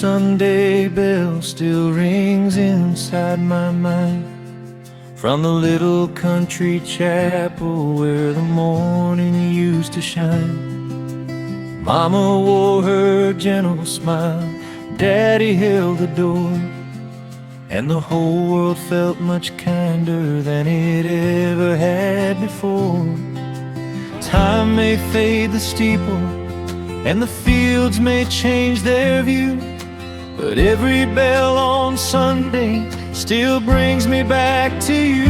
Sunday bell still rings inside my mind, from the little country chapel where the morning used to shine. Mama wore her gentle smile, Daddy held the door, and the whole world felt much kinder than it ever had before. Time may fade the steeple, and the fields may change their view, but every bell on Sunday still brings me back to you.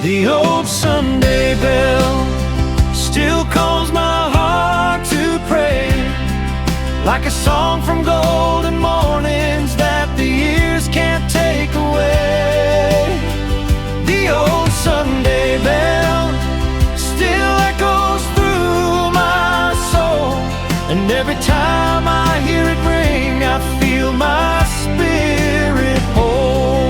The old Sunday bell still calls my heart to pray, like a song from golden mornings that the years can't take away. The old Sunday bell still echoes through my soul, and every time I hear it ring, I feel my spirit whole.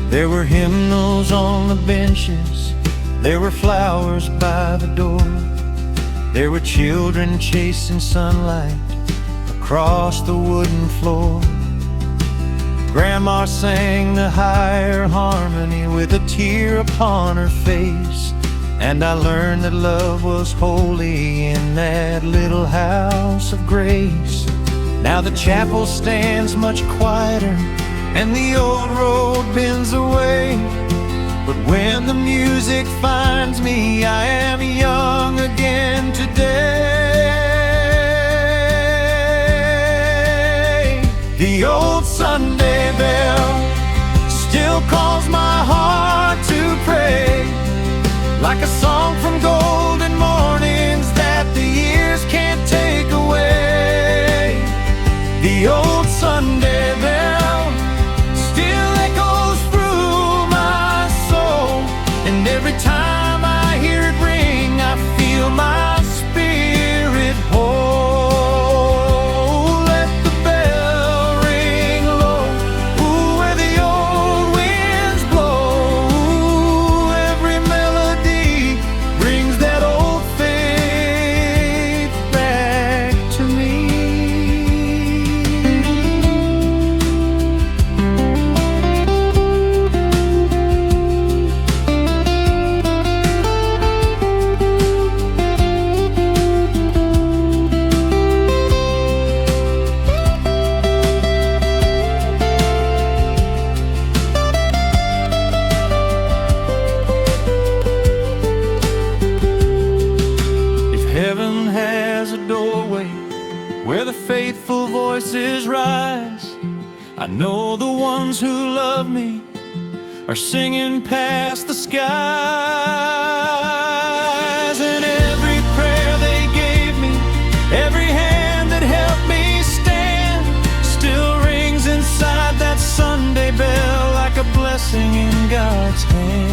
There were hymnals on the benches, there were flowers by the door, there were children chasing sunlight across the wooden floor. Grandma sang the higher harmony with a tear upon her face, and I learned that love was holy in that little house of grace. Now the chapel stands much quieter, and the old road bends away, but when the music finds me, I am young again today. The old Sunday bell still calls my heart to pray, like a song from golden mornings that the years can't take away. The old Sunday bell still echoes through my soul, and every time I hear it ring, I feel my spirit whole. Let the bell ring low, ooh, where the old winds blow. Ooh, every melody brings that old faith back to me. Heaven has a doorway where the faithful voices rise. I know the ones who love me are singing past the skies, and every prayer they gave me, every hand that helped me stand, still rings inside that Sunday bell like a blessing in God's hand.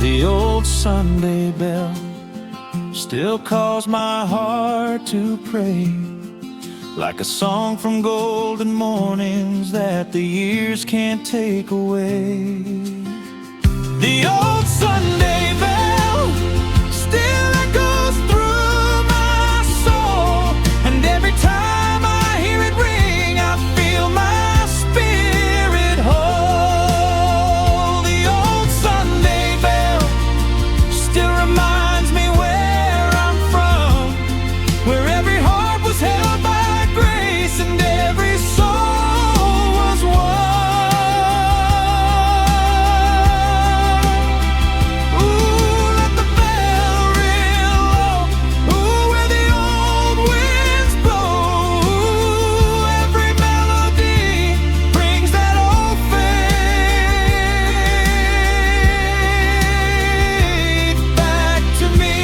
The old Sunday bell still calls my heart to pray, like a song from golden mornings that the years can't take away. The old Sunday bell still echoes through my soul, and every time I hear it ring, I feel my spirit whole. The old Sunday bell still reminds me where I'm from, where every heart was held by grace and every soul was one. Ooh, let the bell ring low, ooh, where the old winds blow. Ooh, every melody brings that old faith back to me.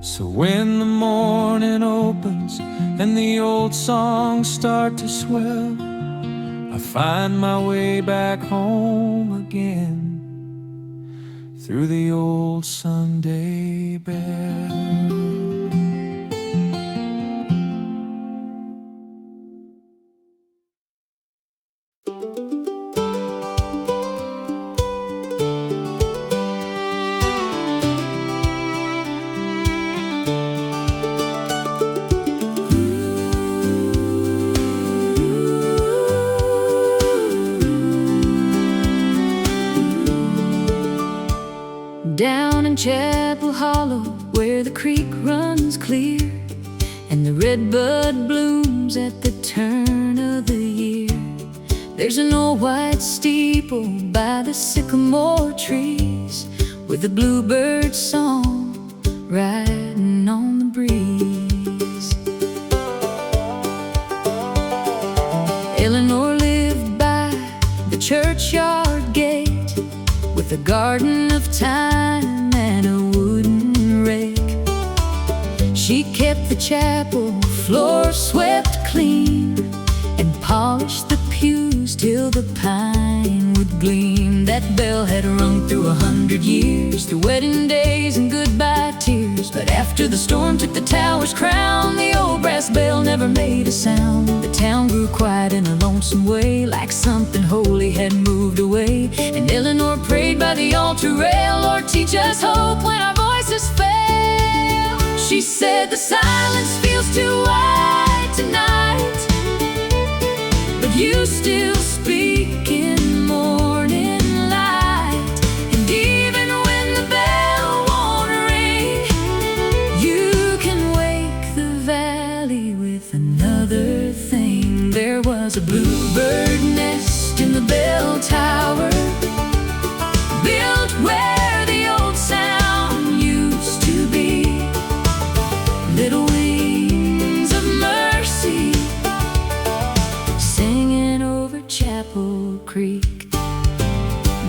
So when the morning opens and the old songs start to swell, find my way back home again through the old Sunday bell. Down in Chapel Hollow, where the creek runs clear and the redbud blooms at the turn of the year, there's an old white steeple by the sycamore trees, with a bluebird song riding on the breeze. Eleanor lived by the churchyard gate, with a garden of thyme and a wooden rake. She kept the chapel floor swept clean and polished the pews till the pine would gleam. That bell had rung through 100 years, through wedding days and goodbye tears. But after the storm took the tower's crown, the old brass bell never made a sound. The town grew quiet in a lonesome way, like something holy had moved away. And Eleanor prayed by the altar rail, Lord, teach us hope when our voices fail. She said, the silence feels too wide tonight, but you still speak in morning light. And even when the bell won't ring, you can wake the valley with another thing. There was a bluebird nest in the bell tower, built where the old sound used to be. Little wings of mercy singing over Chapel Creek.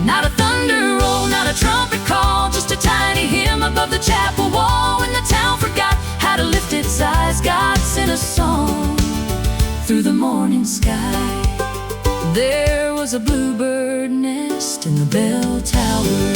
Not a thunder roll, not a trumpet call, just a tiny hymn above the chapel wall. When the town forgot how to lift its eyes, God sent a song through the morning sky. There was a bluebird nest in the bell tower.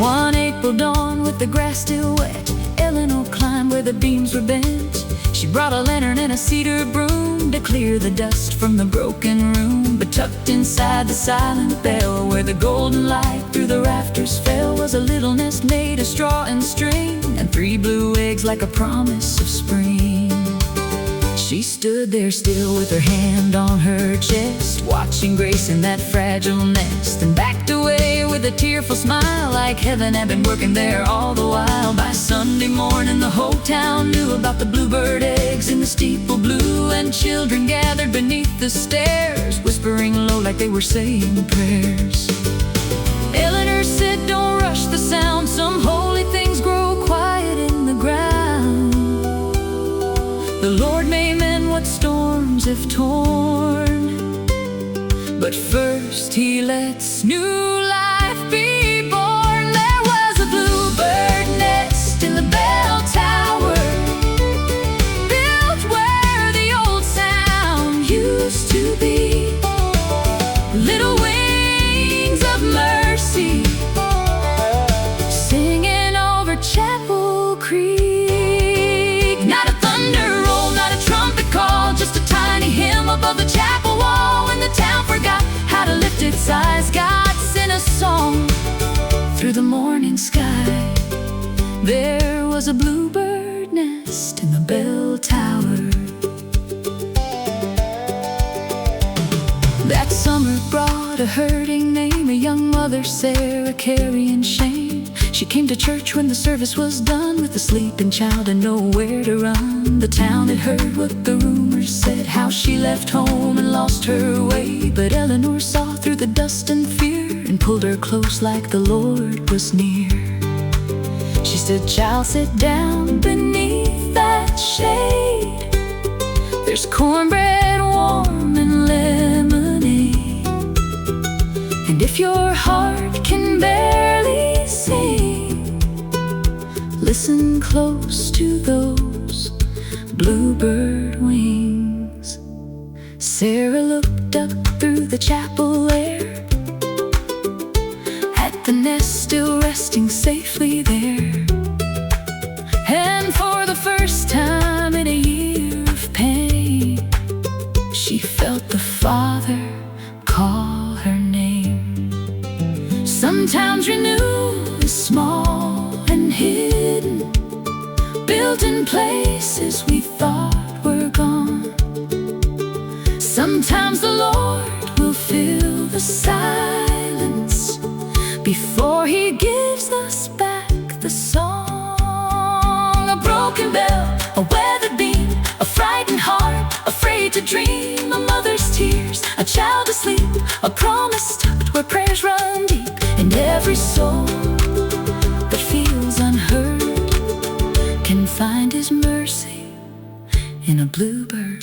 One April dawn, with the grass still wet, Eleanor climbed where the beams were bent. She brought a lantern and a cedar broom to clear the dust from the broken room. But tucked inside the silent bell, where the golden light through the rafters fell, was a little nest made of straw and string, and 3 blue eggs like a promise of spring. She stood there still with her hand on her chest, watching Grace in that fragile nest, and backed away with a tearful smile, like heaven had been working there all the while. By Sunday morning the whole town knew about the bluebird eggs in the steeple blue, and children gathered beneath the stairs, whispering low like they were saying prayers. Eleanor said, don't rush the sound, some holy things grow quiet in the ground. The Lord may mend what storms have torn, but first He lets new life be born. There was a bluebird nest in the bell tower, built where the old sound used to be. Little wings of mercy singing over Chapel Creek. Not a thunder roll, not a trumpet call, just a tiny hymn above the chapel wall. When the town forgot how to lift its eyes, God sent a song through the morning sky. There was a bluebird nest in the bell tower. That summer brought a hurting name, a young mother, Sarah, carrying shame. She came to church when the service was done, with a sleeping child and nowhere to run. The town had heard what the rumors said, how she left home and lost her way. But Eleanor saw through the dust and fear, and pulled her close like the Lord was near. She said, child, sit down beneath that shade. There's cornbread warm and lemonade, and if your heart can barely sing, close to those bluebird wings. Sarah looked up through the chapel air at the nest still resting safely there. And for the first time in a year of pain, she felt the Father call her name. Sometimes renewal is small and hidden, built in places we thought were gone. Sometimes the Lord will fill the silence before He gives us back the song. A broken bell, a weathered beam, a frightened heart, afraid to dream, a mother's tears, a child asleep, a promise tucked where prayers run deep. And every soul that feels unheard can find His mercy in a bluebird.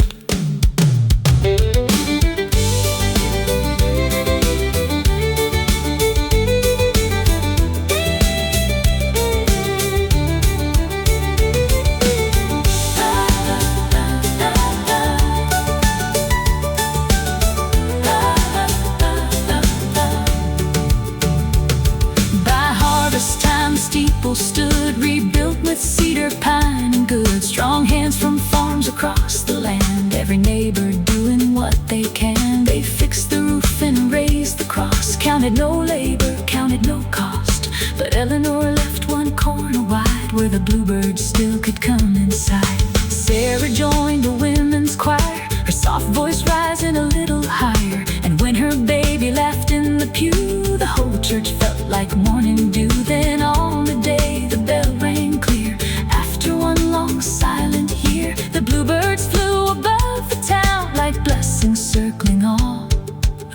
Stood rebuilt with cedar, pine, and good. Strong hands from farms across the land, every neighbor doing what they can. They fixed the roof and raised the cross, counted no labor, counted no cost. But Eleanor left one corner wide where the bluebirds still could come inside. Sarah joined the women's choir, her soft voice rising a little higher. And when her baby laughed in the pew, the whole church felt like morning dew. Then on the day the bell rang clear, after one long silent year, the bluebirds flew above the town like blessings circling all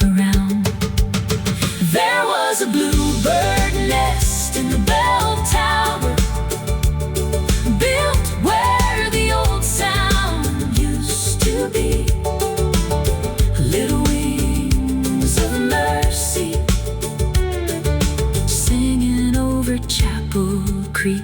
around. There was a bluebird nest in the bell tower, built where the old sound used to be. Little wings of mercy singing over Chapel Creek.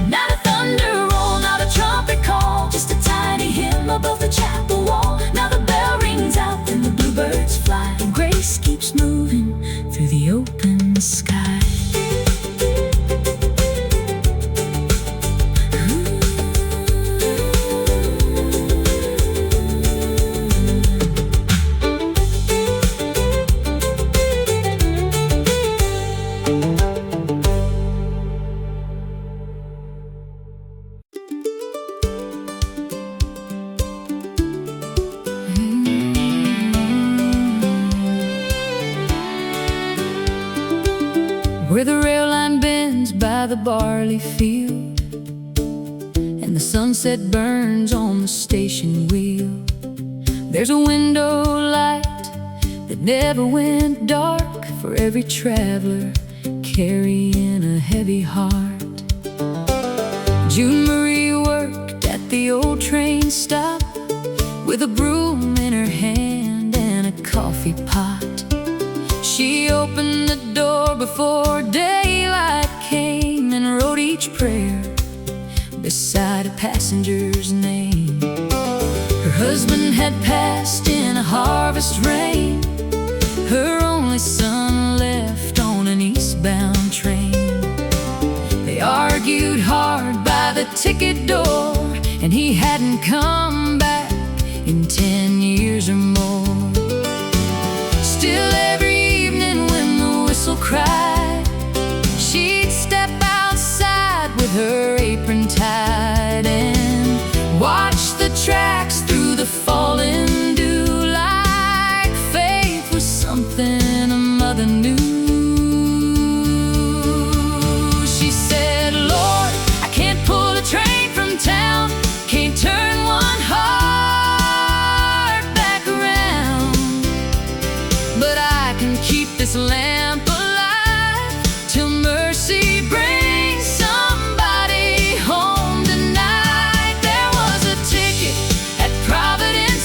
Not a thunder roll, not a trumpet call, just a tiny hymn above the chapel wall. Now the bell rings out, then the bluebirds fly, and grace keeps moving through the open sky. Where the rail line bends by the barley field, and the sunset burns on the station wheel, there's a window light that never went dark for every traveler carrying a heavy heart. June Marie worked at the old train stop with a broom in her hand and a coffee pot. She opened the door before daylight came and wrote each prayer beside a passenger's name. Her husband had passed in a harvest rain, her only son left on an eastbound train. They argued hard by the ticket door, and he hadn't come back in 10 years or more. Still every evening when the whistle cried, she'd step outside with her apron tied and watch the tracks through the falling dew, like faith was something a mother knew. She said, Lord, I can't pull a train from town, can't turn one heart back around, but I can keep this lamp alive till mercy brings somebody home tonight. There was a ticket at Providence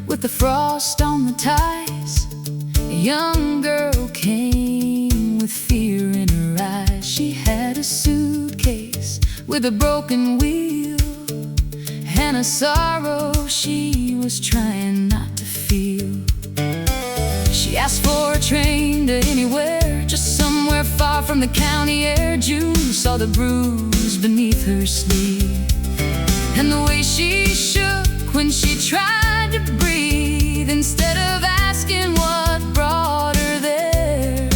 with the frost on the ties. A young girl came with fear in her eyes. She had a suitcase with a broken wheel and a sorrow she was trying not to feel. She asked for a train to anywhere, just somewhere far from the county air. June saw the bruise beneath her sleeve and the way she shook when she tried to breathe, instead of asking what brought her there.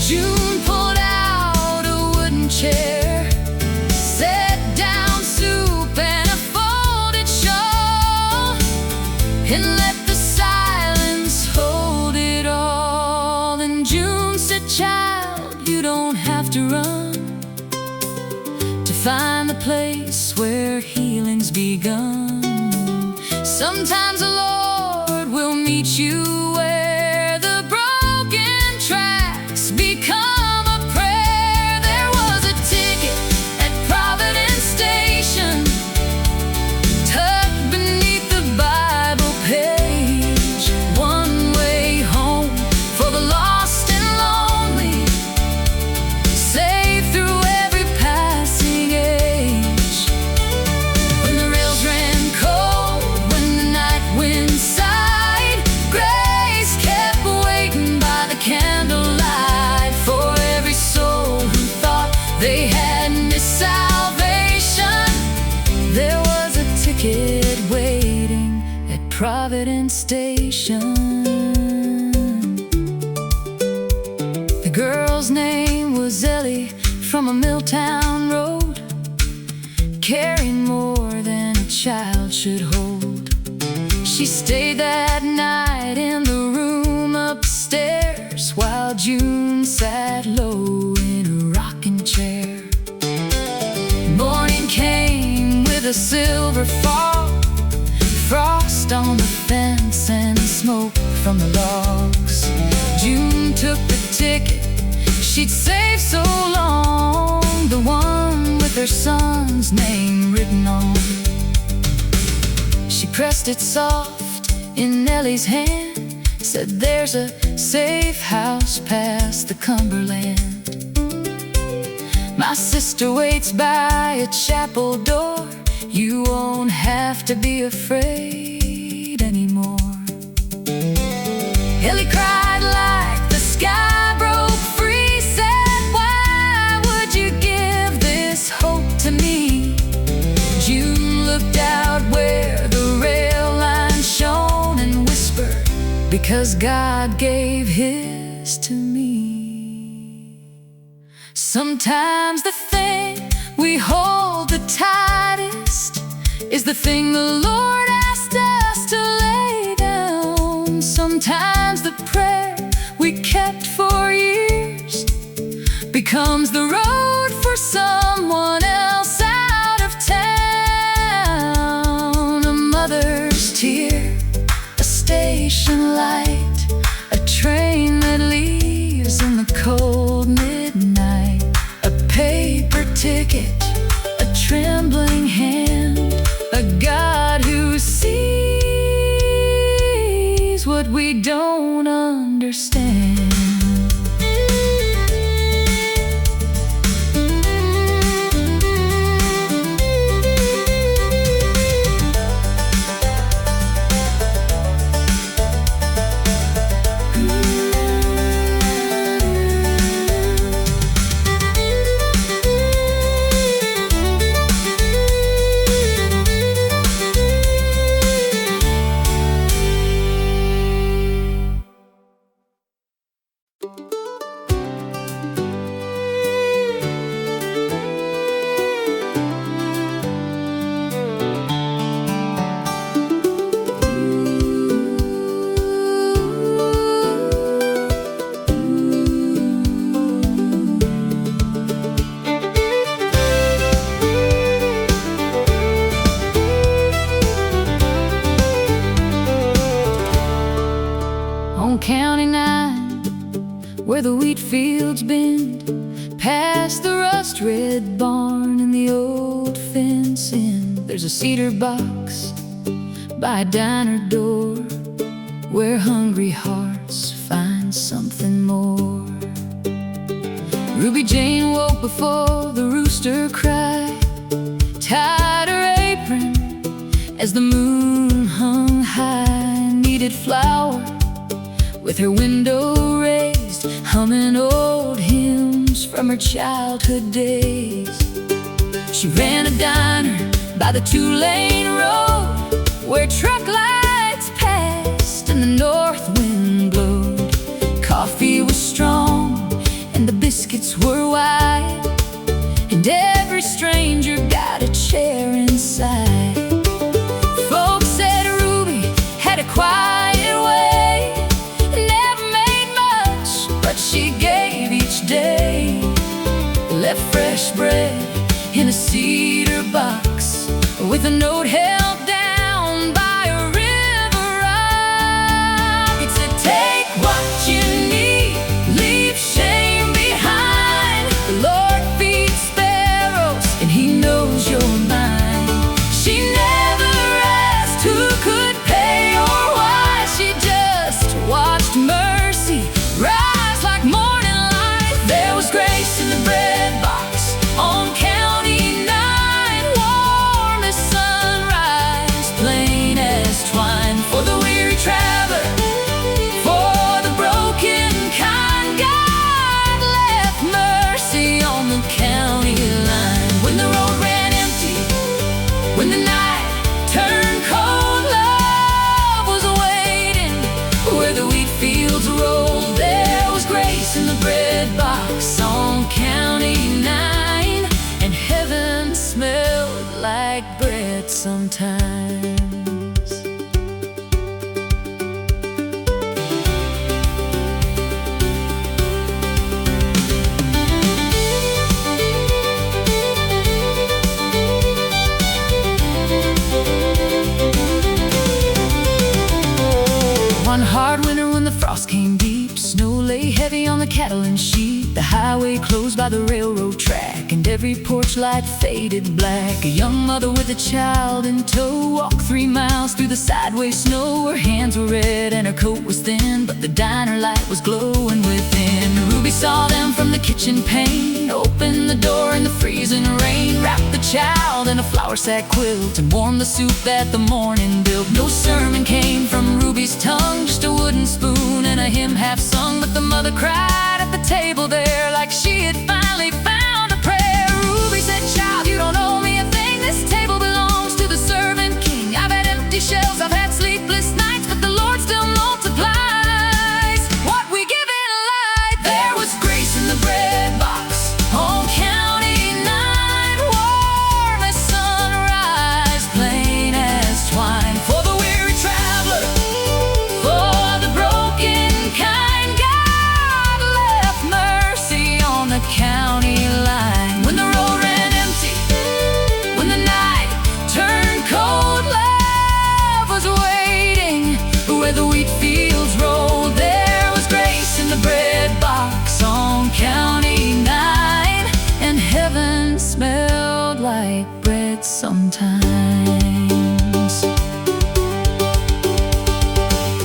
June pulled out a wooden chair, set down soup and a folded shawl, and let the silence hold it all. And June said, "Child, you don't have to run to find the place where healing's begun. Sometimes the Lord will meet you where the broken tracks become a prayer." There was a ticket at Providence Station, tucked beneath the Bible page. One way home for the lost and lonely, safe through every passing age. When the rails ran cold, when the night wind sighed, grace kept waiting by the candlelight for every soul who thought they had missed salvation. There was a ticket waiting at Providence Station. The girl's name was Ellie, from a Milltown road, carrying more than a child should hold. She stayed that night in the room upstairs, while June sat low in a rocking chair. Morning came with a silver fall, frost on the fence and smoke from the logs. June took the ticket she'd saved so long, the one with her son's name written on. She pressed it soft in Nellie's hand, said, "There's a safe house past the Cumberland. My sister waits by a chapel door. You won't have to be afraid anymore." Ellie cried like the sky broke free, said, "Why would you give this hope to me?" June looked out where the rail line shone and whispered, "Because God gave His to me." Sometimes the thing we hold the tightest is the thing the Lord asked us to lay down. Sometimes the prayer we kept for years becomes the road for someone else out of town. A mother's tear, a station light, a train that leaves in the cold midnight, a paper ticket, a trembling hand, a God who sees what we don't understand. County 9, where the wheat fields bend, past the rust-red barn and the old fence in. There's a cedar box by a diner door where hungry hearts find something more. Ruby Jane woke before the rooster cried, tied her apron as the moon hung high, kneaded flour with her window raised, humming old hymns from her childhood days. She ran a diner by the two-lane road where truck lights passed and the north wind blowed. Coffee was strong and the biscuits were wide, and every stranger got a chair inside. Folks said Ruby had a quiet way, never made much, but she gave each day. Left fresh bread in a cedar box with a note held down by a river rock. It said, take what you need, leave shame behind. The Lord feeds sparrows and He knows you're mine. She never asked who could pay or why. She just watched mercy rise like morning light. There was grace in the bread box on County 9, warm as sunrise, plain as twine. For the weary traveler, for the broken kind, God left mercy on the county line. When the road ran empty, when the night turned cold, love was waiting where the wheat fields rolled. There was grace in the bread box on County 9, and heaven smelled like bread sometimes. One hard winter when the frost came deep, snow lay heavy on the cattle and sheep. The highway closed by the railroad track, and every porch light faded black. A young mother with a child in tow walked 3 miles through the sideways snow. Her hands were red and her coat was thin, but the diner light was glowing within. Ruby saw them from the kitchen pane, opened the door in the freezing rain, wrapped the child in a flour sack quilt, and warmed the soup that the morning built. No sermon came from Ruby's tongue, just a wooden spoon and a hymn half sung. But the mother cried at the table there like she had finally found a prayer. Ruby said, child, you don't owe me a thing. This table belongs to the servant king. I've had empty shelves, I've had sleepless nights, but the Lord still multiplies what we give in light. There was grace in the bread box on County 9, warm as sunrise, plain as twine. For the weary traveler, for the broken kind, God left mercy on the county line. When the road ran empty, when the night turned cold, love was waiting where the wheat fields rolled. There was grace in the bread box on County 9, and heaven smelled like bread sometimes.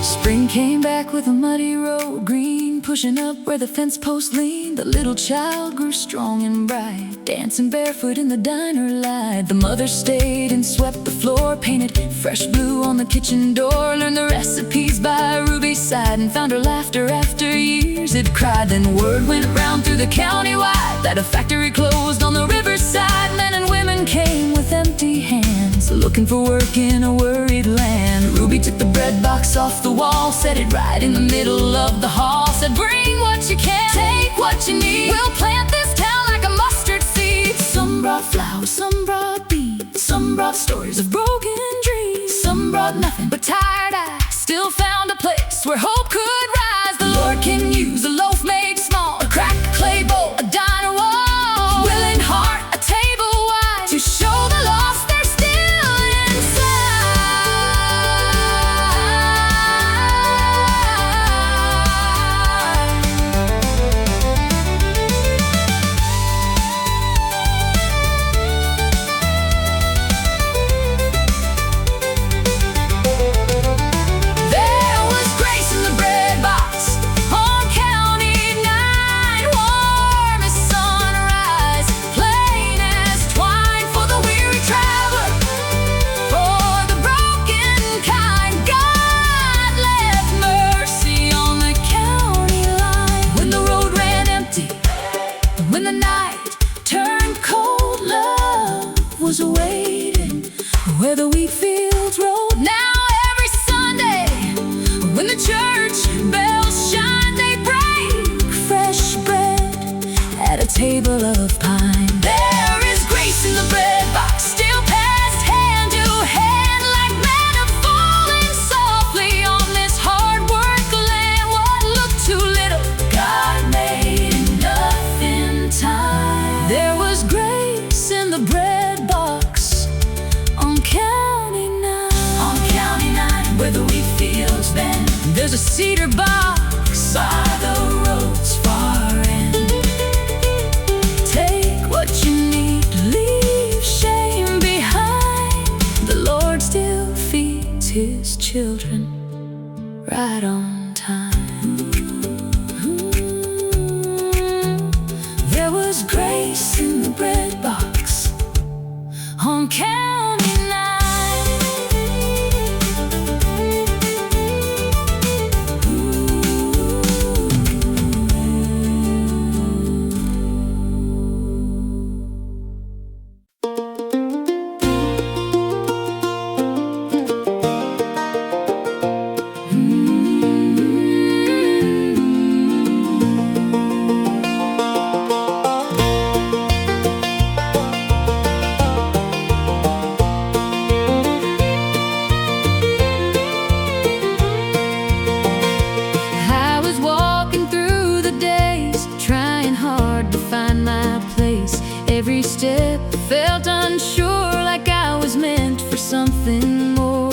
Spring came back with a muddy road, green pushing up where the fence post leaned. The little child grew strong and bright, dancing barefoot in the diner light. The mother stayed and swept the floor, painted fresh blue on the kitchen door, learned the recipes by Ruby's side, and found her laughter after years had cried. Then word went round through the county wide that a factory closed on the riverside. Men and women came with empty hands, looking for work in a worried land. Ruby took the bread box off the wall, set it right in the middle of the hall, said, bring what you can, take what you need. We'll plant this town like a mustard seed. Some brought flowers, some brought beans, some brought stories of broken dreams, some brought nothing but tired eyes, still found a place where hope could rise. The Lord can use a loaf made small, a cracked clay bowl, a diner wall, willing heart, a table wide, to show the lost they're still inside. There's a cedar box by the road's far end. Take what you need, leave shame behind. The Lord still feeds His children right on time. There was grace in the bread box on County 9. Every step felt unsure, like I was meant for something more.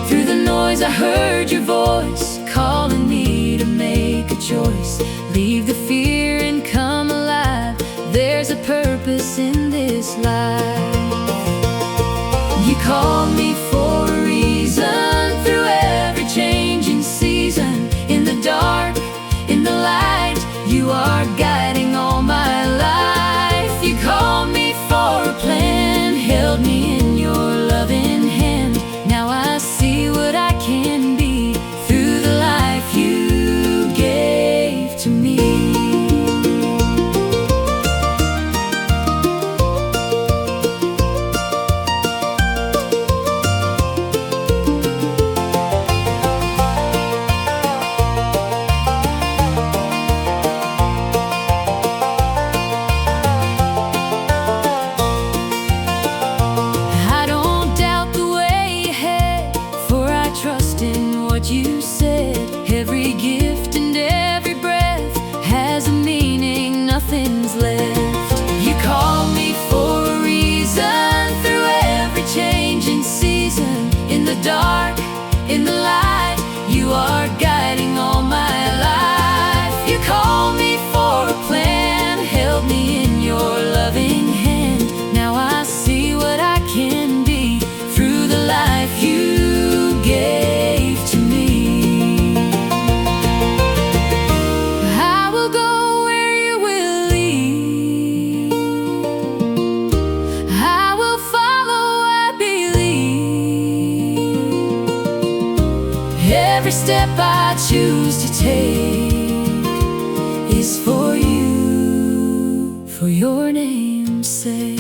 Through the noise I heard your voice calling me to make a choice. Leave the fear and come alive. There's a purpose in this life. You called me for a reason. Through every changing season, in the dark, in the light, you are guiding all my life. You called me for a plan, held me in your loving hand. Now I see what I can be through the life you gave to me. You said every gift and every breath has a meaning, nothing's left. You called me for a reason. Through every changing season, in the dark, in the light, you are guiding all my life. You called me for a plan, held me in your loving hand. Now I see what I can be through the life you gave to me. Every step I choose to take is for you, for your name's sake.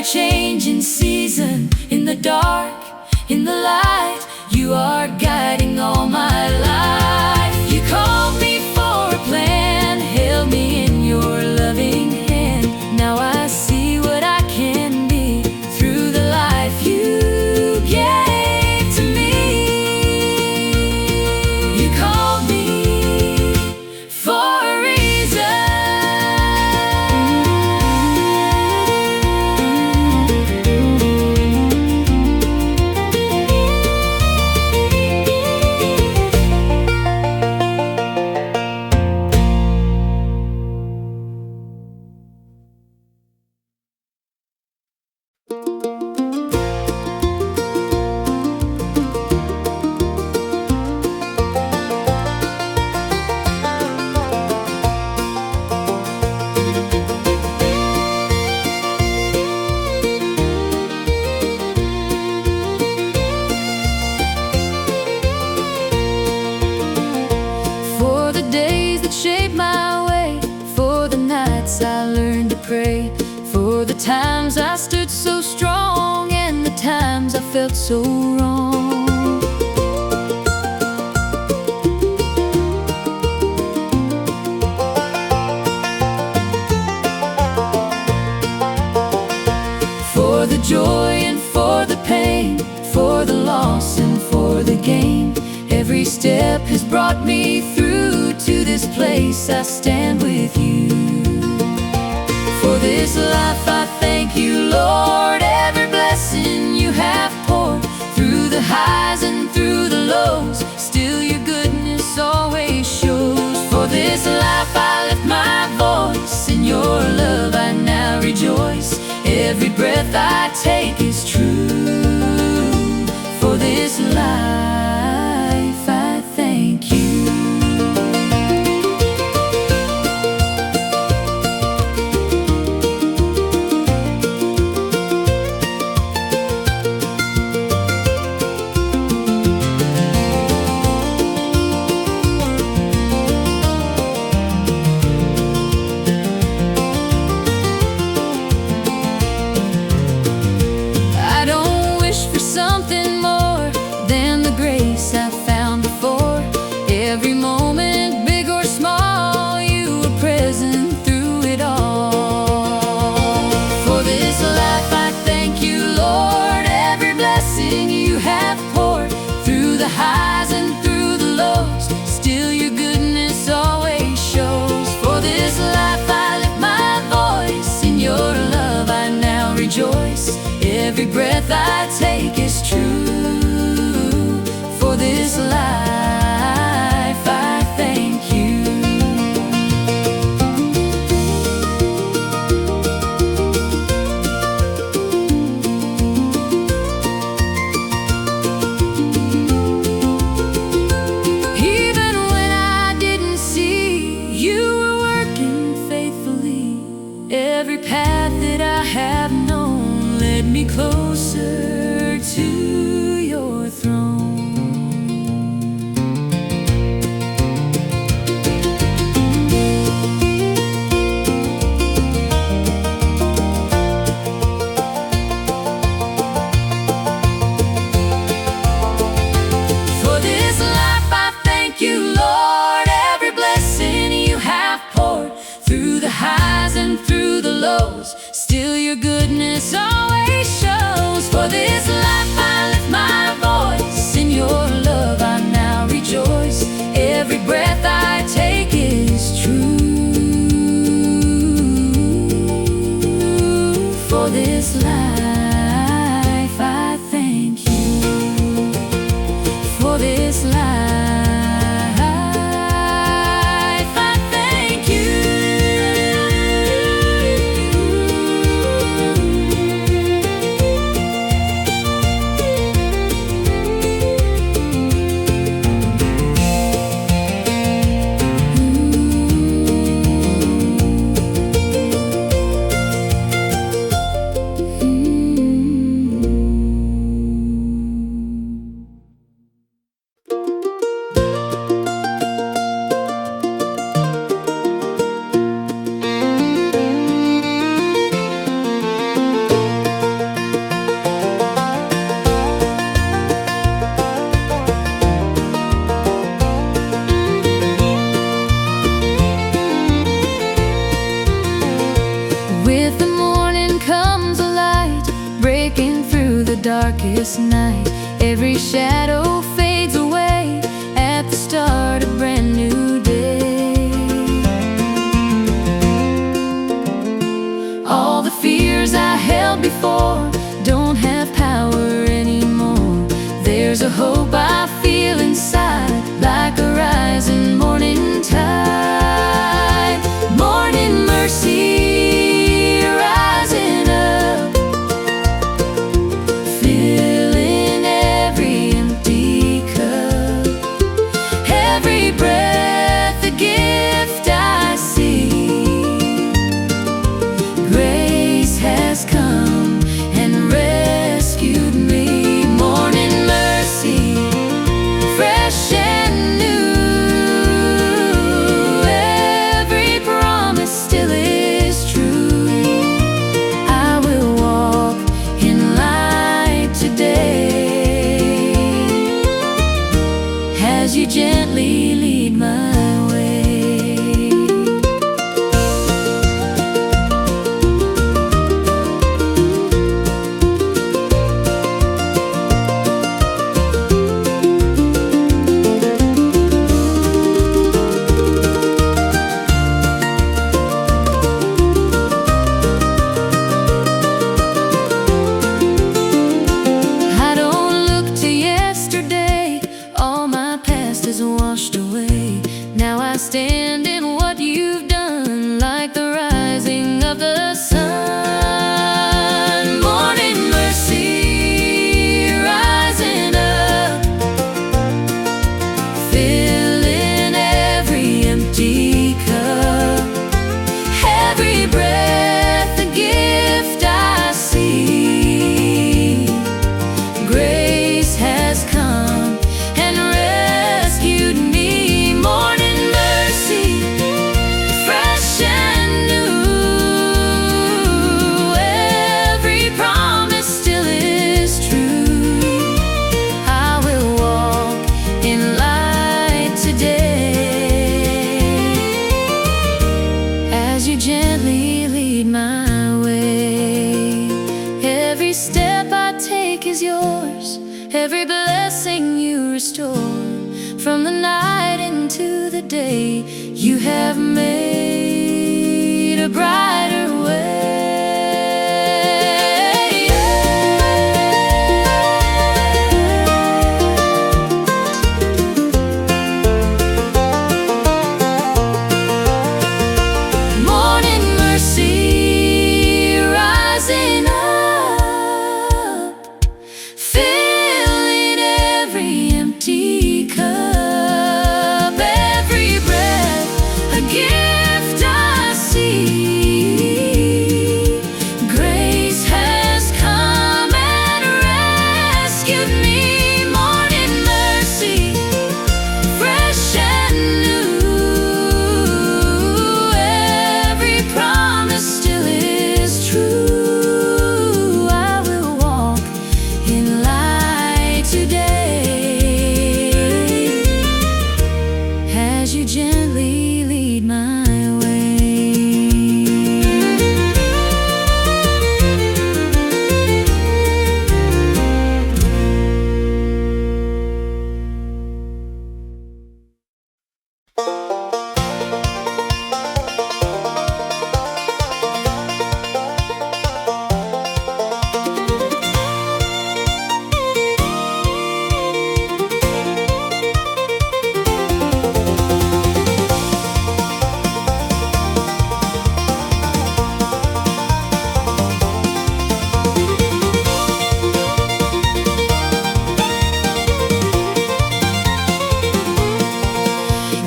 Changing season, in the dark, in the light, you are guiding all my life. You called me for a plan, held me in your loving hand. Now I see what I can be through the life you gave to me. You called me for a reason. For the times I stood so strong and the times I felt so wrong. has brought me through to this place. I stand with you. For this life I thank you, Lord. Every blessing you have poured, through the highs and through the lows, still your goodness always shows. For this life I lift my voice, in your love I now rejoice. Every breath I take is true. For this life I thank you. Every moment, big or small, you were present through it all. For this life I thank you, Lord. Every blessing you have poured, through the highs and through the lows, still your goodness always shows. For this life I lift my voice, in your love I now rejoice. Every breath I take is true. For this life closer to your throne. For this life I thank you, Lord. Every blessing you have poured, through the highs and through the lows, still your goodness always shows. For this life I lift my voice, in your love I now rejoice. Every breath I take is true. For this life I thank you. For this life darkest night, every shadow fades away at the start of a brand new day. All the fears I held before don't have power anymore. There's a hope I feel inside, like a rising morning tide. Morning mercy rising up, filling every empty way. Now I stand in what you've done, like the rising of the sun. Morning mercy, rising up, filling every empty cup. Every breath a gift I see. Grace has come and rescued me. Morning mercy, fresh and new. Every promise still is true. I will walk in light today, as you gently lead my way. Every step I take is yours, every blessing you restore. From the night into the day, you have made a brighter way. Morning mercy, rising up, filling every empty cup. Every breath a gift I see. Grace has come and rescued me. Morning mercy, fresh and new. Every promise still is true. I will walk in light today, as you gently lead my way.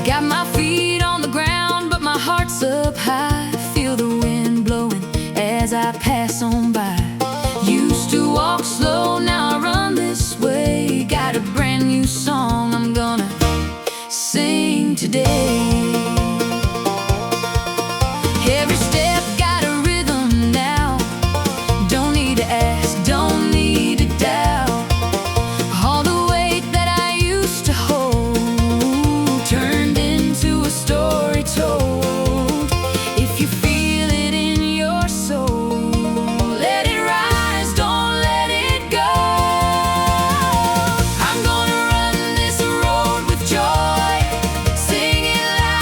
Got my feet on the ground, but my heart's up high. Feel the wind blowing as I pass on by. Used to walk slow, now I run this way. Got a brand new song I'm gonna sing today. Every step got a rhythm now. Don't need to ask, don't need to doubt. All the weight that I used to hold turned into a story told. If you feel it in your soul, let it rise, don't let it go. I'm gonna run this road with joy, singing loud.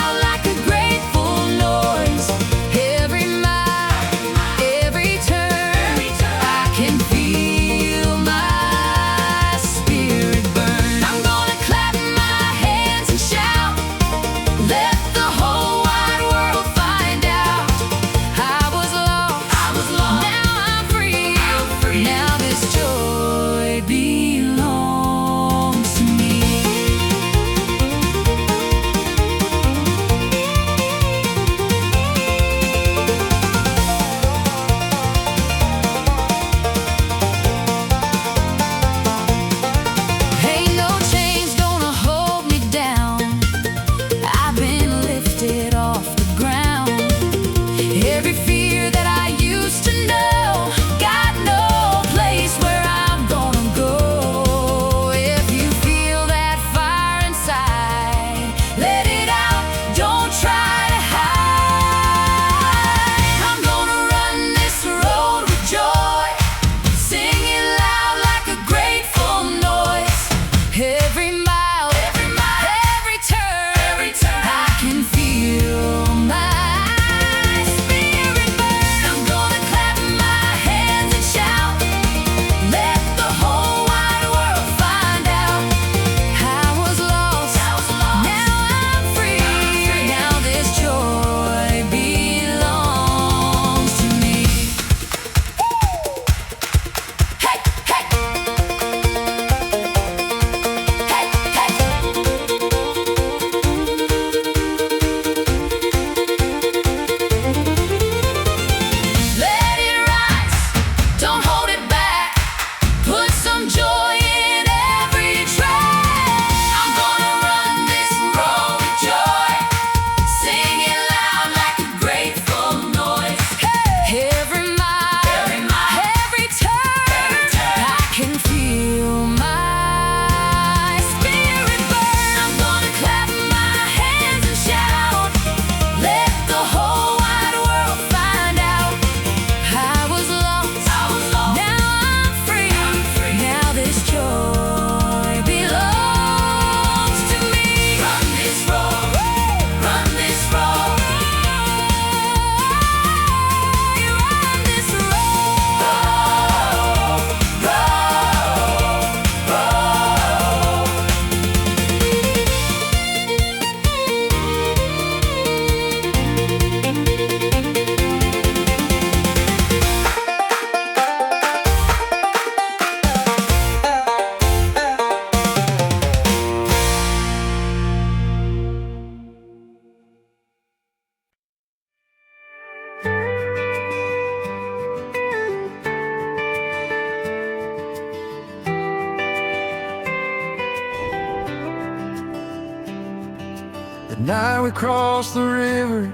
The night we crossed the river,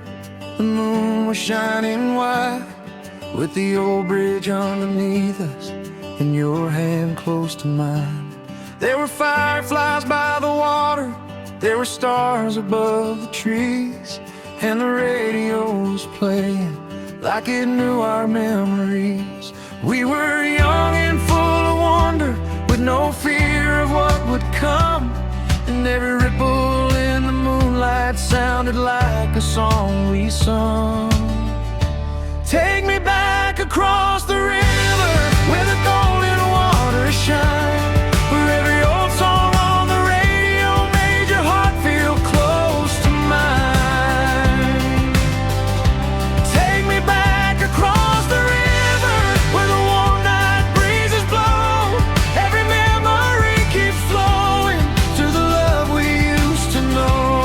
the moon was shining white, with the old bridge underneath us and your hand close to mine. There were fireflies by the water, there were stars above the trees, and the radio was playing like it knew our memories. We were young and full of wonder, with no fear of what would come, and every ripple in the moonlight sounded like a song we sung. Take me back across the river where the golden waters shine, where every old song on the radio made your heart feel close to mine. Take me back across the river where the warm night breezes blow. Every memory keeps flowing to the love we used to know.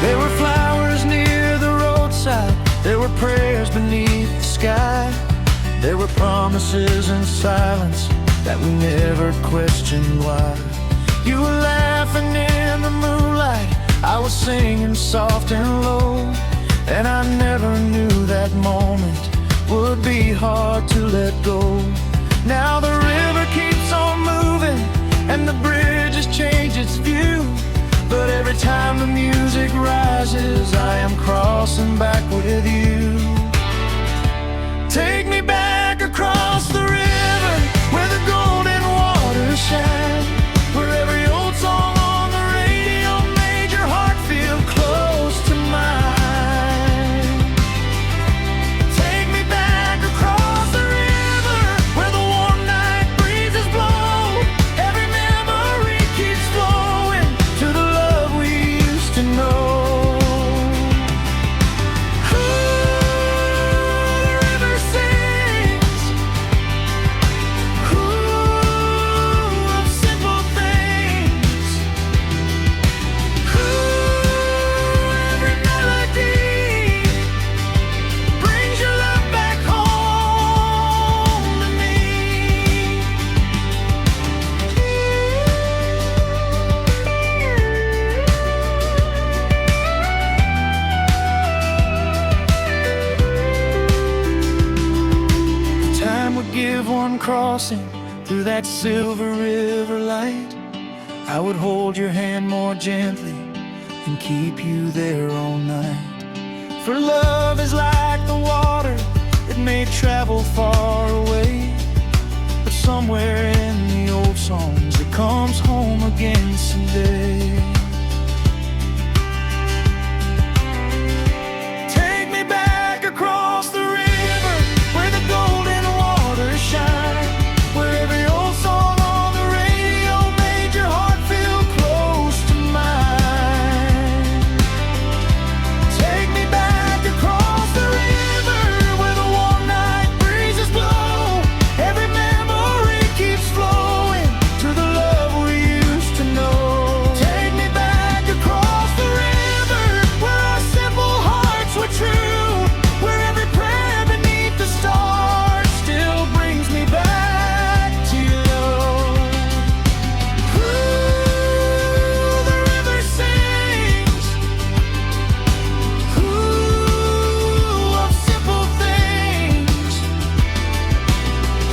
There were flowers near the roadside, there were prayers beneath the sky, there were promises in silence that we never questioned why. You were laughing in the moonlight, I was singing soft and low, and I never knew that moment would be hard to let go. Now the river keeps on moving and the bridge has changed its view, but every time the music rises, I am crossing back with you. Take me back across the river where the golden waters shine, where every old song on the radio made your heart feel close to mine. Take me back across the river where the warm night breezes blow. Every memory keeps flowing to the love we used to know. Give one crossing through that silver river light, I would hold your hand more gently and keep you there all night. For love is like the water, it may travel far away, but somewhere in the old songs it comes home again someday. Take me back across the river where the golden waters shine, where every old song on the radio made your heart feel close to mine. Take me back across the river where the warm night breezes blow. Every memory keeps flowing to the love we used to know. Take me back across the river where our simple hearts were true, where every prayer beneath the stars still brings me back to you. Ooh, the river sings. Ooh, of simple things.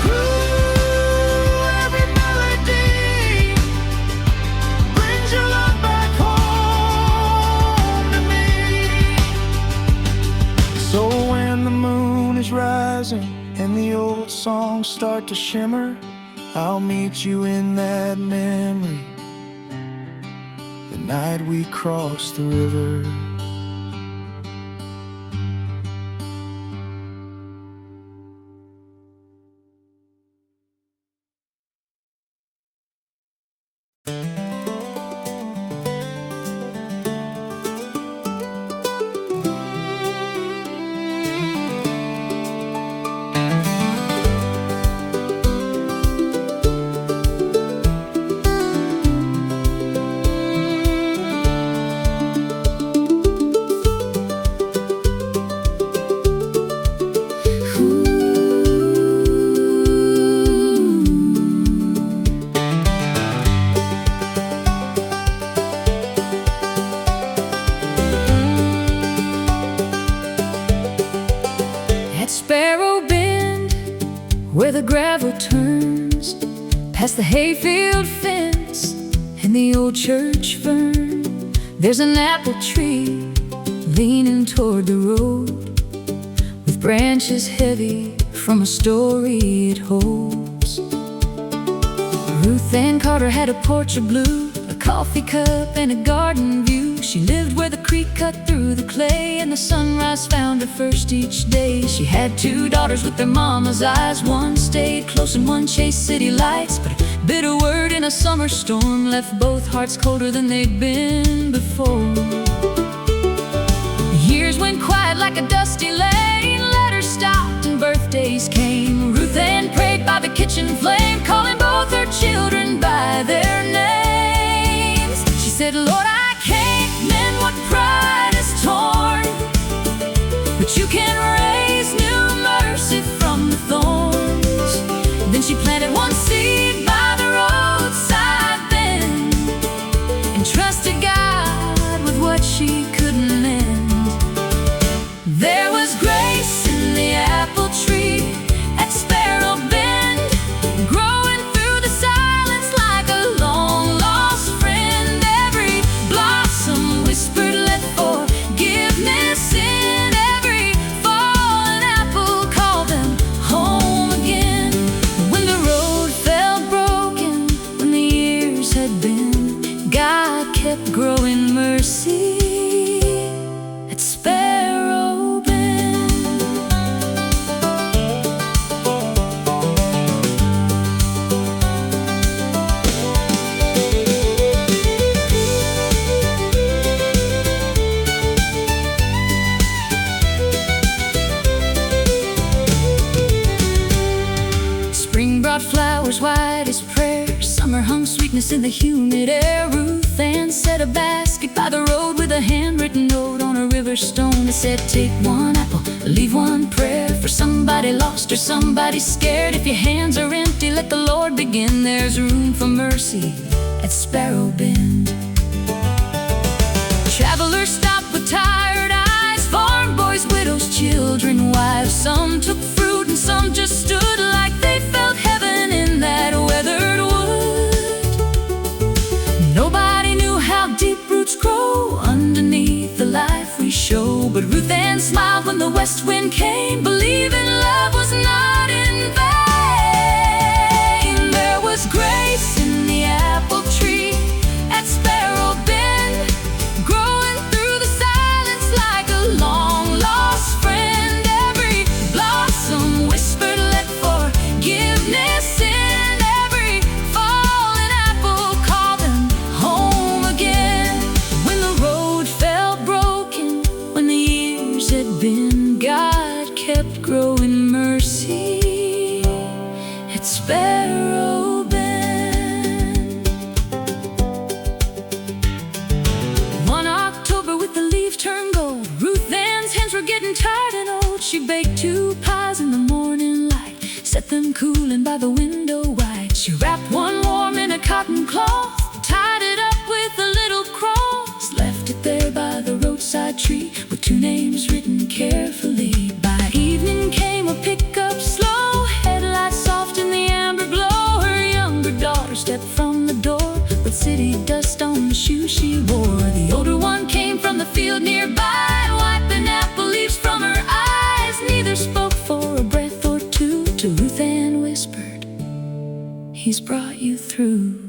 Ooh, every melody brings your love back home to me. So when the moon is rising and the old songs start to shimmer, I'll meet you in that memory, the night we crossed the river. where the gravel turns, past the hayfield fence and the old church fern. There's an apple tree leaning toward the road, with branches heavy from a story it holds. Ruth Ann Carter had a porch of blue, a coffee cup and a garden view. She lived where the creek cut through the clay, and the sunrise found her first each day. She had 2 daughters with their mama's eyes. One stayed close and one chased city lights, but a bitter word in a summer storm left both hearts colder than they'd been before. Years went quiet like a dusty lane, letters stopped and birthdays came. Ruth Ann prayed by the kitchen flame, calling both her children by their names. She said, Lord, I can't mend what pride is torn, but you can raise new mercy from the thorns. Then she planted one seed by the roadside then, and trusted God with what she couldn't mend. There was grace in the apple tree at Sparrow Bend, growing through the silence like a long-lost friend. Every blossom whispered, let forgiveness in. Every fallen apple called them home again. When the road felt broken, when the years had been, God kept growing mercy at Sparrow Bend. Spring brought flowers white as prayer, summer hung sweetness in the humid air. Ruth Ann set a basket by the road with a handwritten note on a river stone that said, take one apple, leave one prayer, for somebody lost or somebody scared. If your hands are empty, let the Lord begin. There's room for mercy at Sparrow Bend. Travelers stopped with tired eyes, farm boys, widows, children, wives. Some took fruit and some just stood like they felt heaven in that weathered wood. Nobody knew how deep roots grow underneath the life we show, but Ruth Ann smiled when the west wind came, believing love was not in vain. There was grace in the apple tree at Sparrow Bend, growing through the silence like a long-lost friend. Every blossom whispered, let forgiveness in. Every fallen apple called them home again. When the road felt broken, when the years had been, God kept growing mercy at Sparrow Bend. One October with the leaves turned gold, Ruth Ann's hands were getting tired and old. She baked 2 pies in the morning light, set them cooling by the window wide. She wrapped one warm in a cotton cloth, tied it up with a little cross, left it there by the roadside tree with 2 names written carefully. By evening came a pickup slow, headlights soft in the amber glow. Her younger daughter stepped from the door with city dust on the shoes she wore. The older one came from the field nearby, wiping apple leaves from her eyes. Neither spoke for a breath or two. To Ruth Ann whispered, He's brought you through.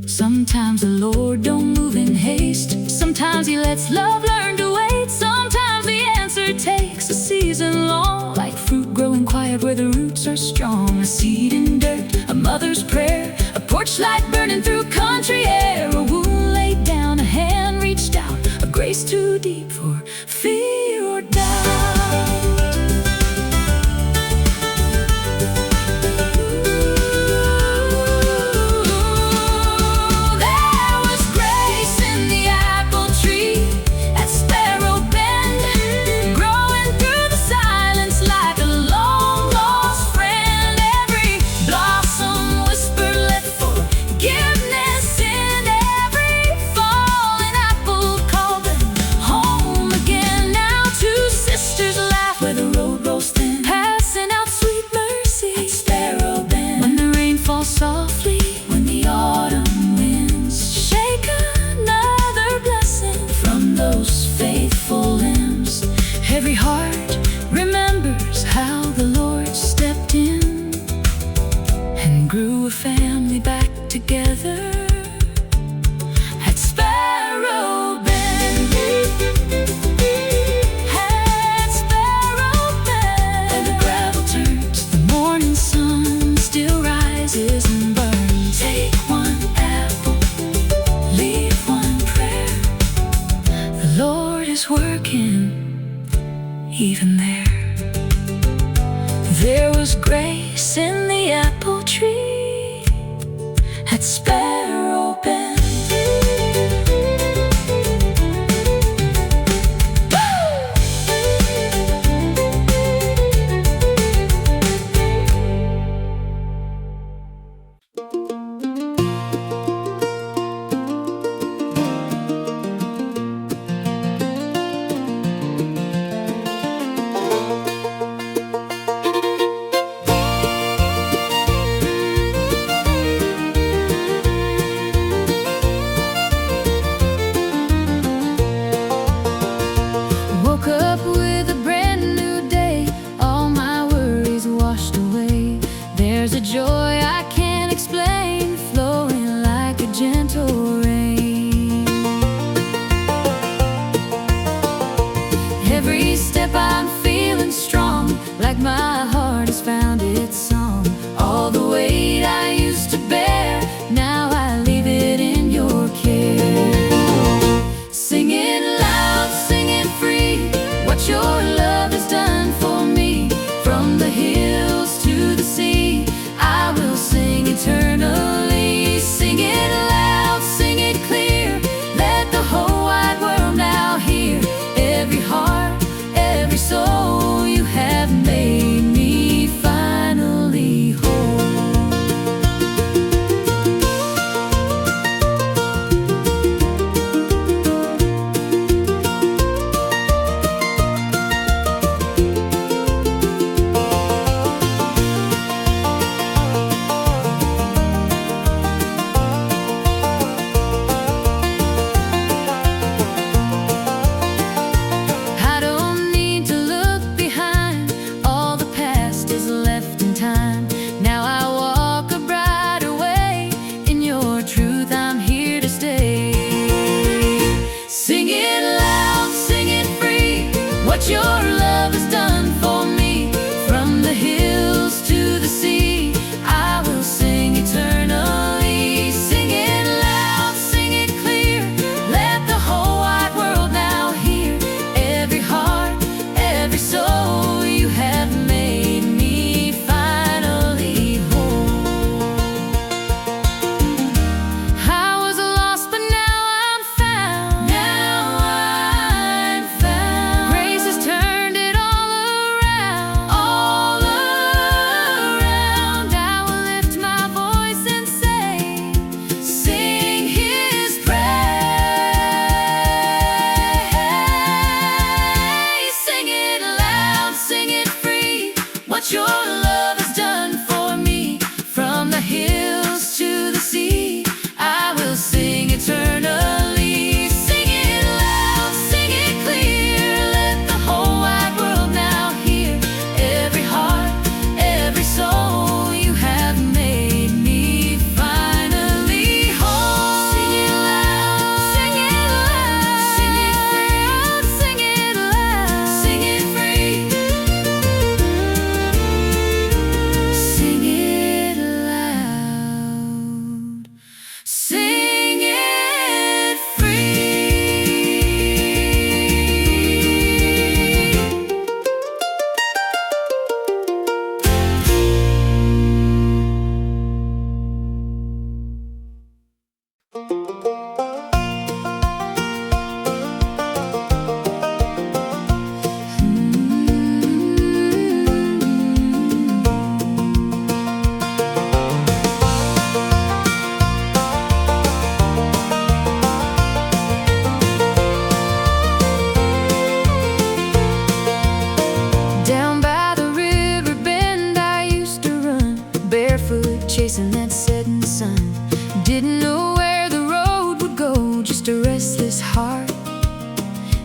Sometimes the Lord don't move in haste, sometimes He lets love learn to wait. Sometimes the answer takes a season long, like fruit growing quiet where the roots are strong. A seed in dirt, a mother's prayer, a porch light burning through country air. A wound laid down, a hand reached out, a grace too deep for fear or doubt. on those faithful limbs. Every heart remembers how the Lord stepped in and grew a family back together at Sparrow Bend. At Sparrow Bend, and the gravel turns, the morning sun still rises and burns. Take one apple, leave one prayer. The Lord is working even there. There was grace in the apple tree at Sparrow Bend.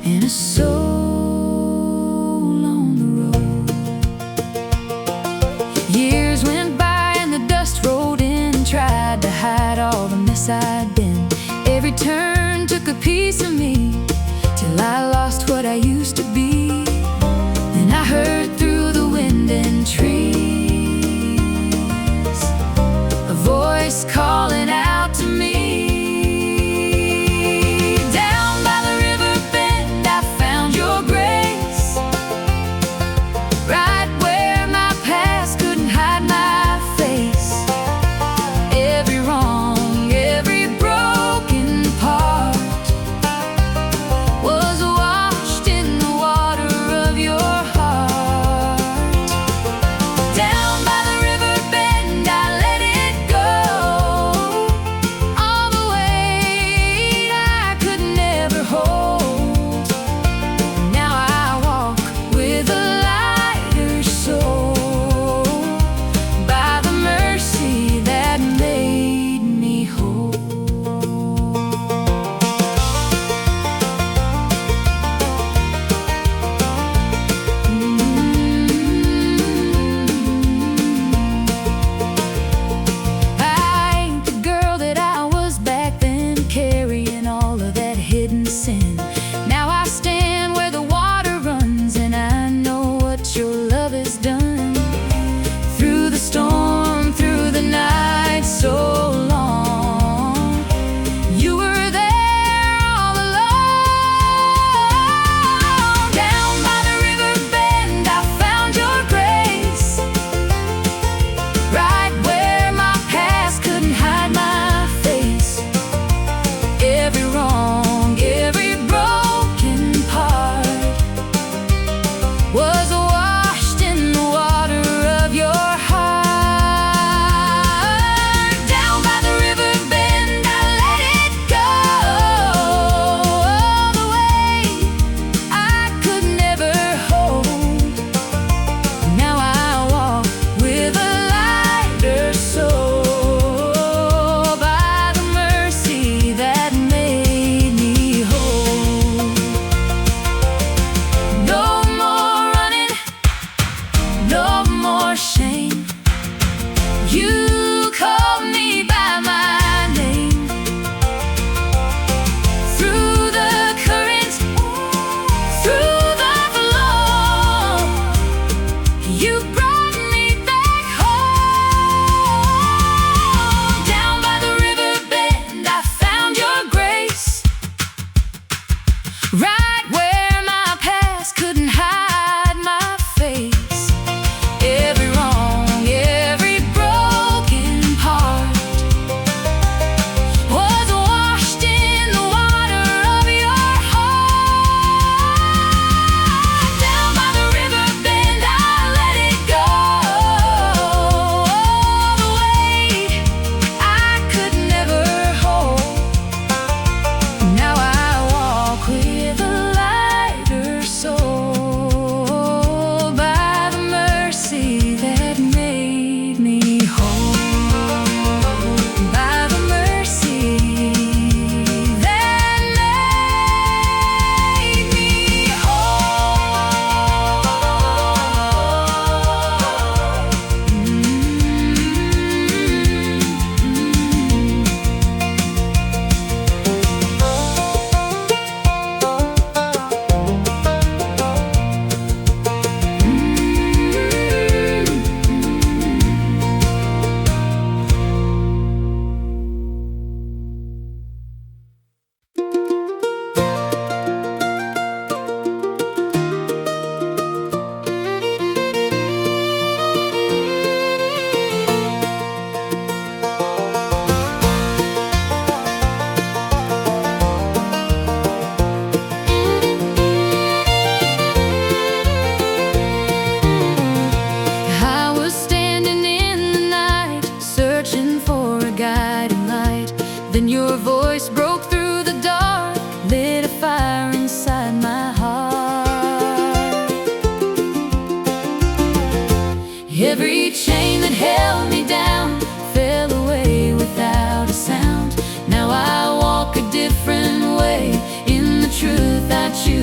and a soul on the road. Years went by and the dust rolled in and tried to hide all the mess I'd been. Every turn took a piece of me till I lost what I used to be. Then I heard through the wind and trees a voice calling out to me. Down by the river bend I found your grace, right where my past couldn't hide my face. Every wrong, every broken part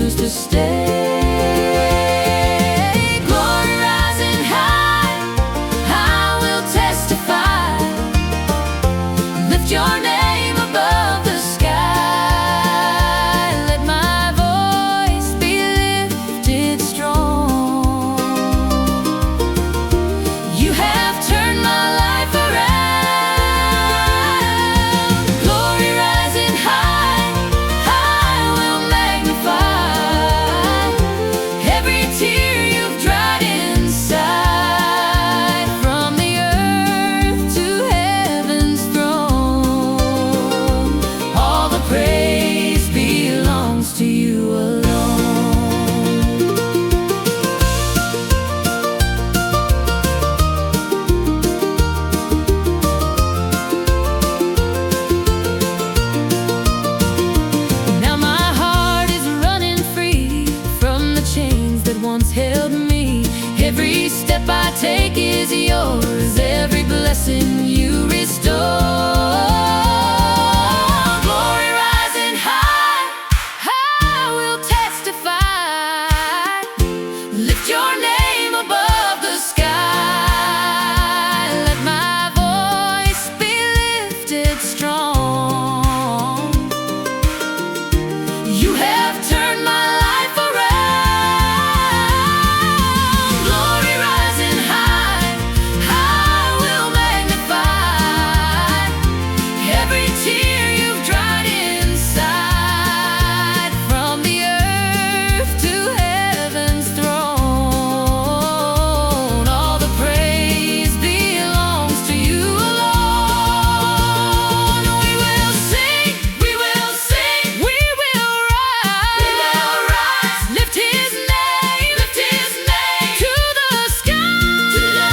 choose to stay. Glory rising high, I will testify. Lift your name above the sky. Let my voice be lifted strong. You have turned my life around. Glory rising high, I will magnify. Every tear you've dried inside. From the earth to heaven's throne, all the praise belongs to you alone. Now my heart is running free from the chains that once held me. Every step I take is yours, every blessing you restore. Glory rising high, I will testify. Lift your name above the sky. Let my voice be lifted strong. You have turned my life around. Glory rising high, I will magnify. Every tear you've dried inside. From the earth to heaven's throne, all the praise belongs to you alone. We will sing, we will sing, we will rise, lift his name to the sky, to the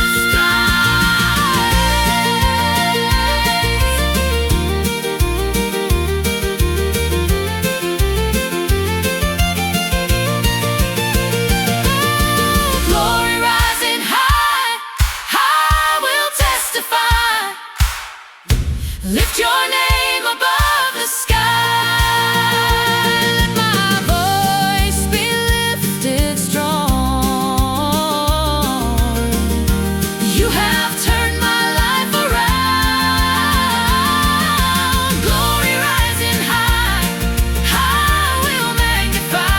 Glory rising high, I will testify. Lift your name above the sky. Let my voice be lifted strong. You have turned my life around. Glory rising high, I will magnify.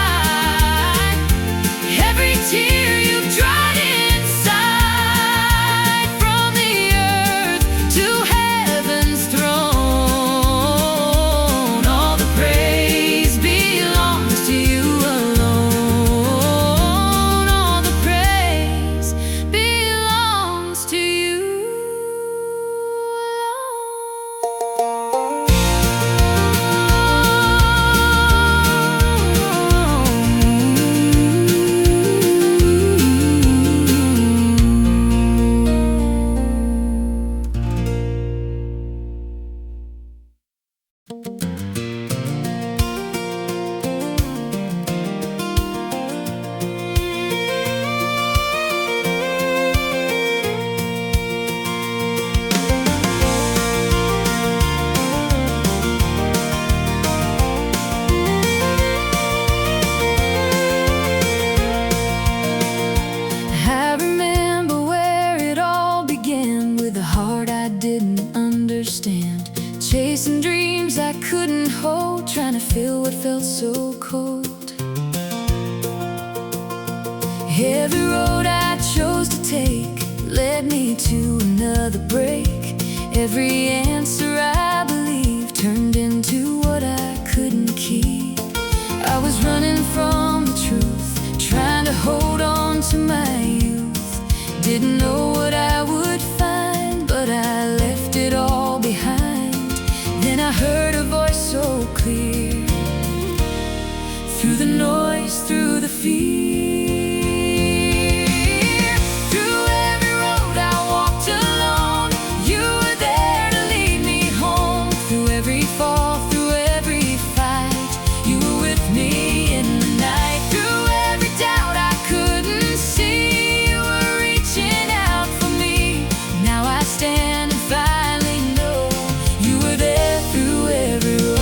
Every tear you've dried inside. From the earth to heaven's throne, all the praise belongs to you alone. All the praise belongs to you I remember where it all began, with a heart I didn't understand. Chasing dreams I couldn't hold, trying to feel what felt so cold. Every road I chose to take led me to another break. Every answer I believed turned into what I couldn't keep. I was running from the truth, trying to hold on to my youth. Didn't know what I would find, but I left it all behind. Then I heard a voice so clear, through the noise, through the fear. Through every road I walked alone, you were there to lead me home. Through every fall, through every fight, you were with me in the night. Through every doubt I couldn't see, you were reaching out for me. Now I stand and finally know you were there through every road.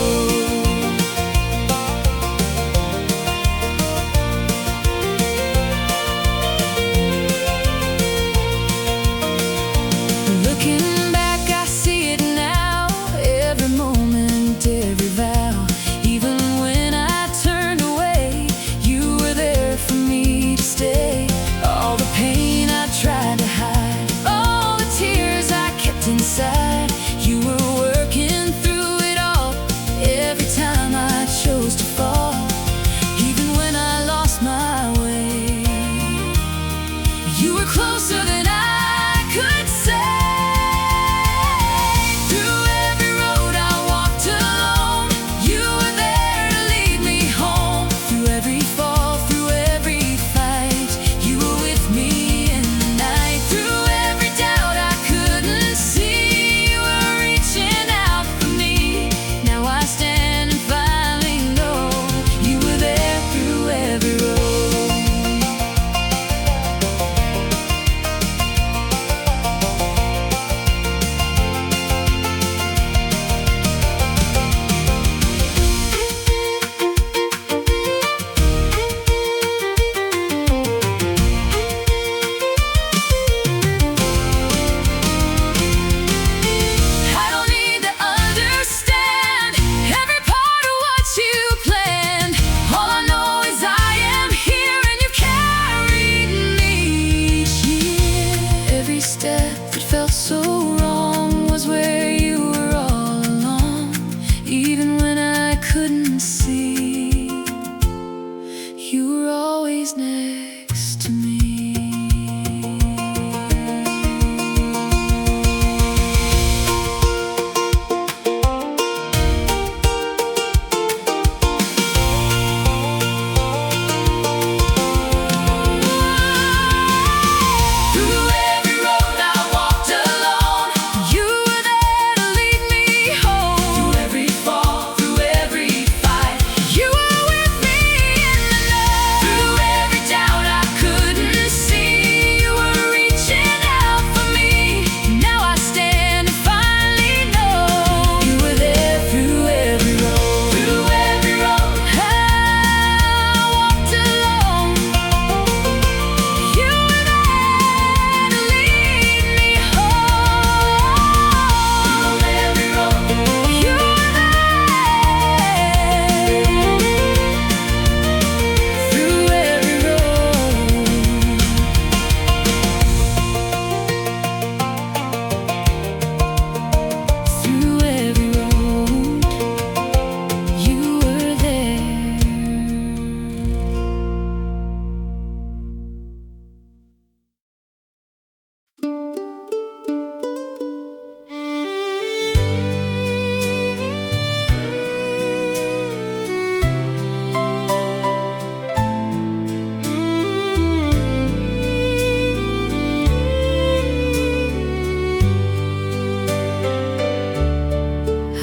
you were always next to me.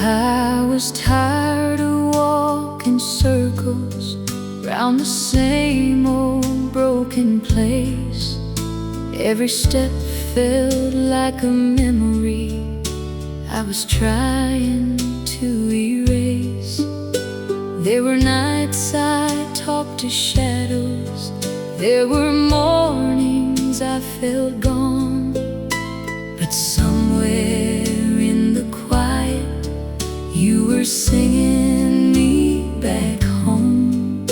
I was tired of walking circles round the same old broken place. Every step felt like a memory I was trying to erase. There were nights I talked to shadows, there were mornings I felt gone. But somewhere in the quiet, you were singing me back home.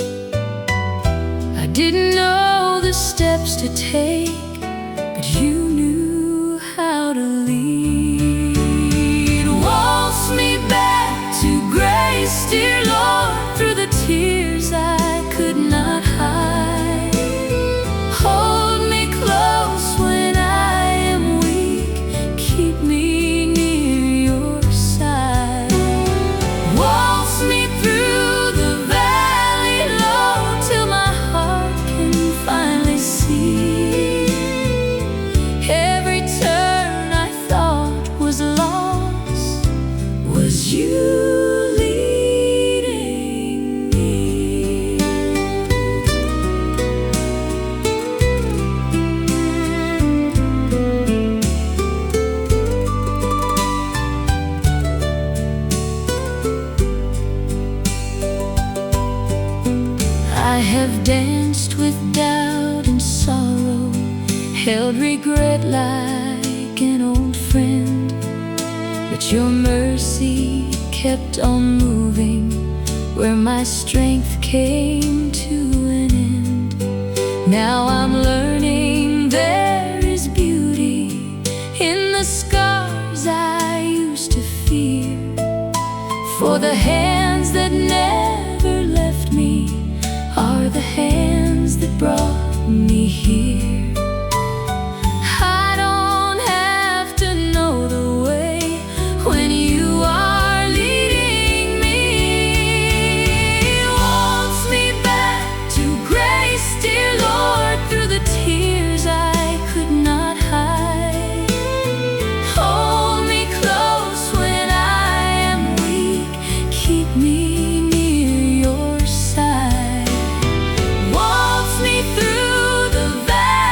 I didn't know the steps to take, but you knew how to lead. Waltz me back to grace, dear Lord, through the tears I could not hide. Hold me close when I am weak, keep me near your side. Waltz me through the valley low till my heart can finally see. Every turn I thought was lost was you leading me. I have danced with doubt and sorrow, held regret like an old friend, but your mercy kept on moving where my strength came to an end. Now I'm learning there is beauty in the scars I used to fear, for the hands that never left me are the hands that brought me here. I don't have to know the way when you are leading me. Waltz me back to grace, dear Lord, through the tears I could not hide. Hold me close when I am weak, keep me near your side. Waltz me through the valley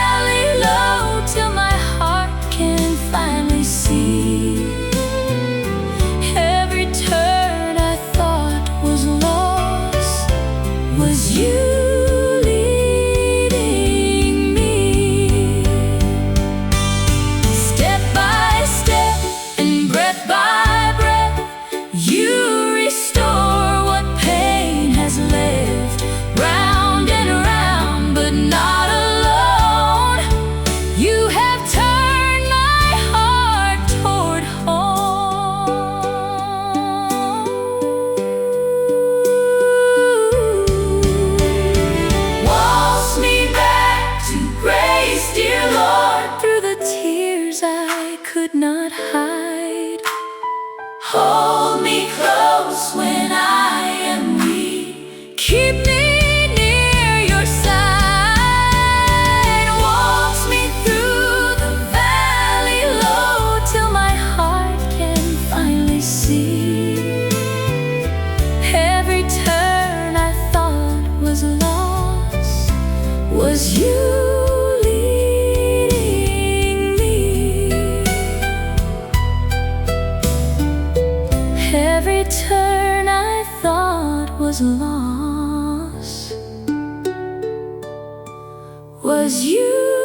Hold me close when I am weak. Keep me near your side. Waltz me through the valley low till my heart can finally see. Every turn I thought was lost was you. Every turn I thought was lost was you.